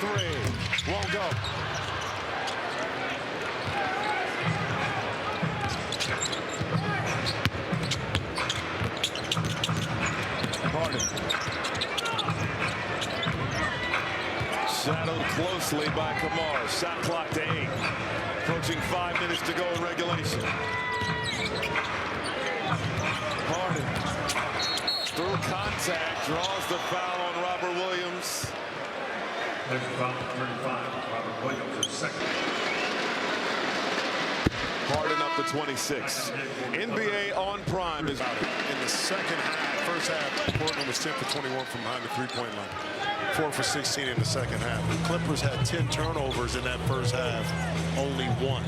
three. Won't go. Harden. Shadowed closely by Kamara. Shot clock to 8. Approaching 5 minutes to go in regulation. Harden. Through contact. Draws the foul on Robert Williams. Next foul, 35. Robert Williams is second. Harden up to 26. NBA on prime is out in the second half. First half, Portland was 10 for 21 from behind the three-point line. 4 for 16 in the second half. The Clippers had 10 turnovers in that first half, only 1.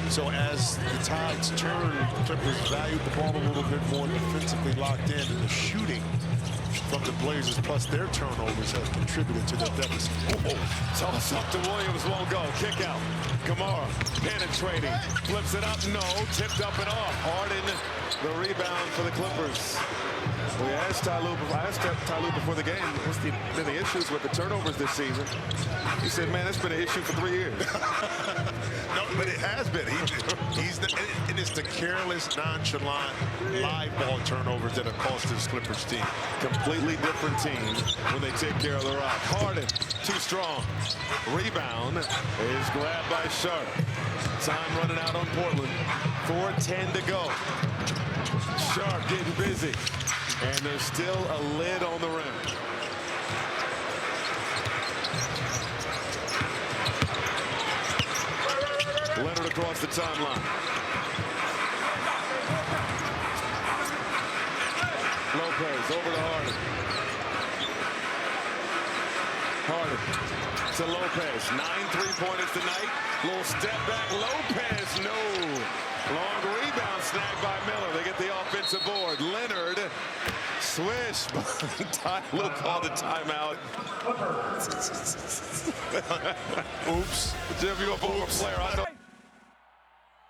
So as the tides turned, the Clippers valued the ball a little bit more, defensively locked in, and the shooting from the Blazers plus their turnovers has contributed to their deficit. Toss up to Williams, won't go. Kick out. Kamara penetrating, flips it up, no, tipped up and off. Harden, the rebound for the Clippers. We asked Ty Lue before the game, what's been the issues with the turnovers this season? He said, man, it's been an issue for 3 years. No, but it has been. And it's the careless, nonchalant, live ball turnovers that have cost this Clippers team. Completely different team when they take care of the rock. Harden, too strong. Rebound is grabbed by Sharp. Time running out on Portland. 4:10 to go. Sharp getting busy. And there's still a lid on the rim. Leonard across the timeline. Lopez over to Harden. Harden to Lopez. 9 3-pointers tonight. Little step back. Lopez, no. Long rebound snagged by Miller. They get the offensive board. Leonard, swish. Ty Lue called the timeout. Oops. Jim, you go for a player. I know.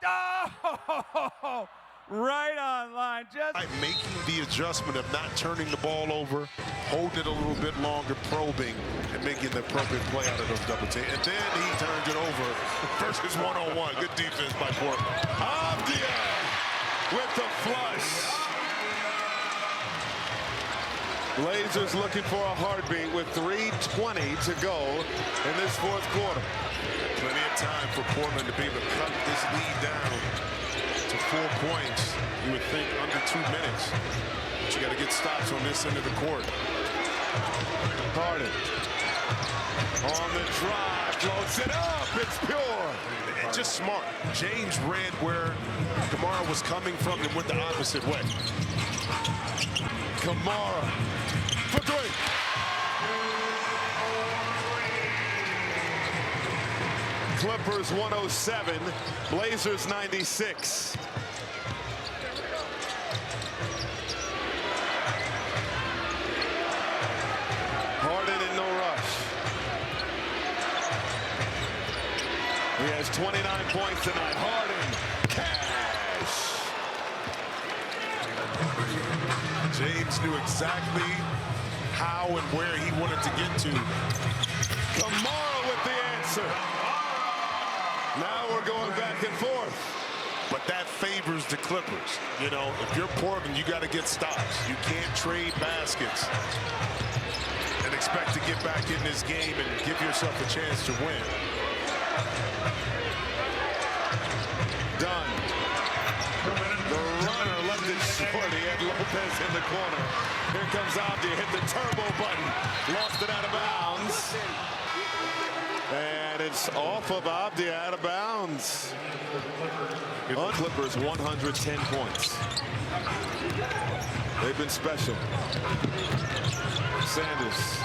Oh, right on line. Just making the adjustment of not turning the ball over, holding it a little bit longer, probing, and making the appropriate play out of those double teams. And then he turns it over versus one-on-one. Good defense by Portland. Avdia with the flush. Blazers looking for a heartbeat with 3:20 to go in this fourth quarter. Plenty of time for Portland to be able to cut this lead down to 4 points. You would think under 2 minutes. But you got to get stops on this end of the court. Harden on the drive, floats it up. It's pure. And just smart. James ran where Kamara was coming from and went the opposite way. Kamara for 3. Clippers 107, Blazers 96. Harden in no rush. He has 29 points tonight. Harden, cash. James knew exactly how and where he wanted to get to. Kamara with the answer. Now we're going back and forth. But that favors the Clippers. You know, if you're Portland, you got to get stops. You can't trade baskets and expect to get back in this game and give yourself a chance to win. Done. The runner left it short. He had Lopez in the corner. Here comes Avdia. Hit the turbo button. Lost it out of bounds. And it's off of Avdia, out of bounds. On Clippers, 110 points. They've been special. Sanders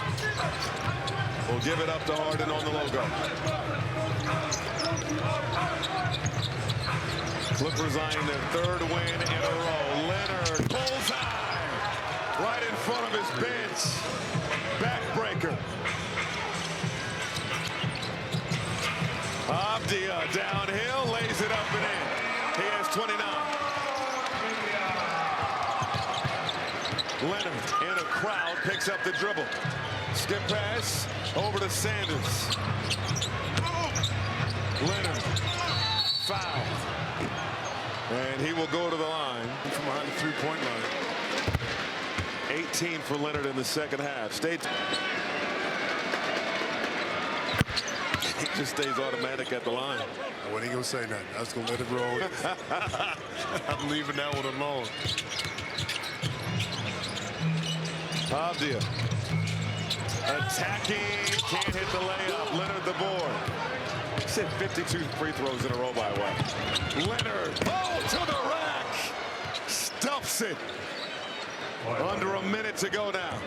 will give it up to Harden on the logo. Clippers eyeing their 3rd win in a row. Leonard, bullseye, right in front of his bench. Backbreaker. Avdia downhill, lays it up and in. He has 29. Leonard in a crowd, picks up the dribble. Skip pass over to Sanders. Leonard. Foul. And he will go to the line from behind the three-point line. 18 for Leonard in the second half. He just stays automatic at the line. When he gonna say nothing, I was gonna let it roll. I'm leaving that one alone. Pavdia attacking, can't hit the layup. Leonard the board. He said 52 free throws in a row, by the way. Leonard, to the rack, stuffs it. Under a minute to go now.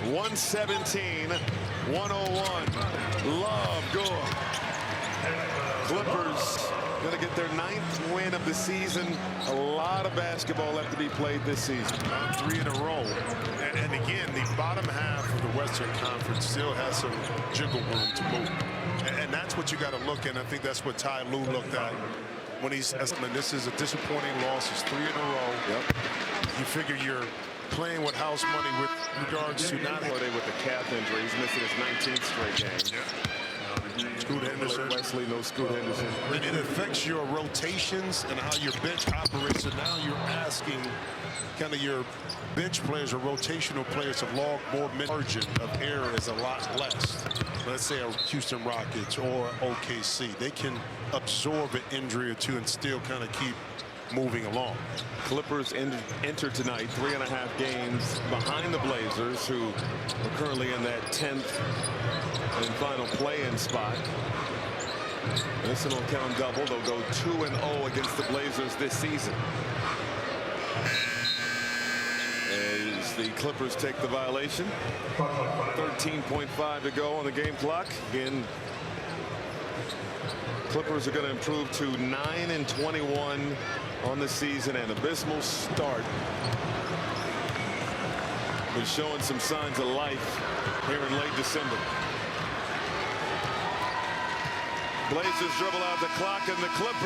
117-101. Love good. Clippers going to get their 9th win of the season. A lot of basketball left to be played this season. 3 in a row. And again, the bottom half of the Western Conference still has some jiggle room to move. And that's what you got to look at. I think that's what Ty Lue looked at when he's estimating this is a disappointing loss. It's 3 in a row. Yep. You figure you're playing with house money with regards to not with the calf injury. He's missing his 19th straight game. Scoot Henderson. Wesley, no Scoot Henderson. And it affects your rotations and how your bench operates. So now you're asking kind of your bench players or rotational players to log more margin of error is a lot less. Let's say a Houston Rockets or OKC. They can absorb an injury or two and still kind of keep moving along. Clippers enter tonight 3.5 games behind the Blazers, who are currently in that 10th and final play-in spot. This one will count double. They'll go 2-0 against the Blazers this season. As the Clippers take the violation. 13.5 to go on the game clock. Again, Clippers are going to improve to 9-21 on the season. An abysmal start, but showing some signs of life here in late December. Blazers dribble out the clock, and the Clippers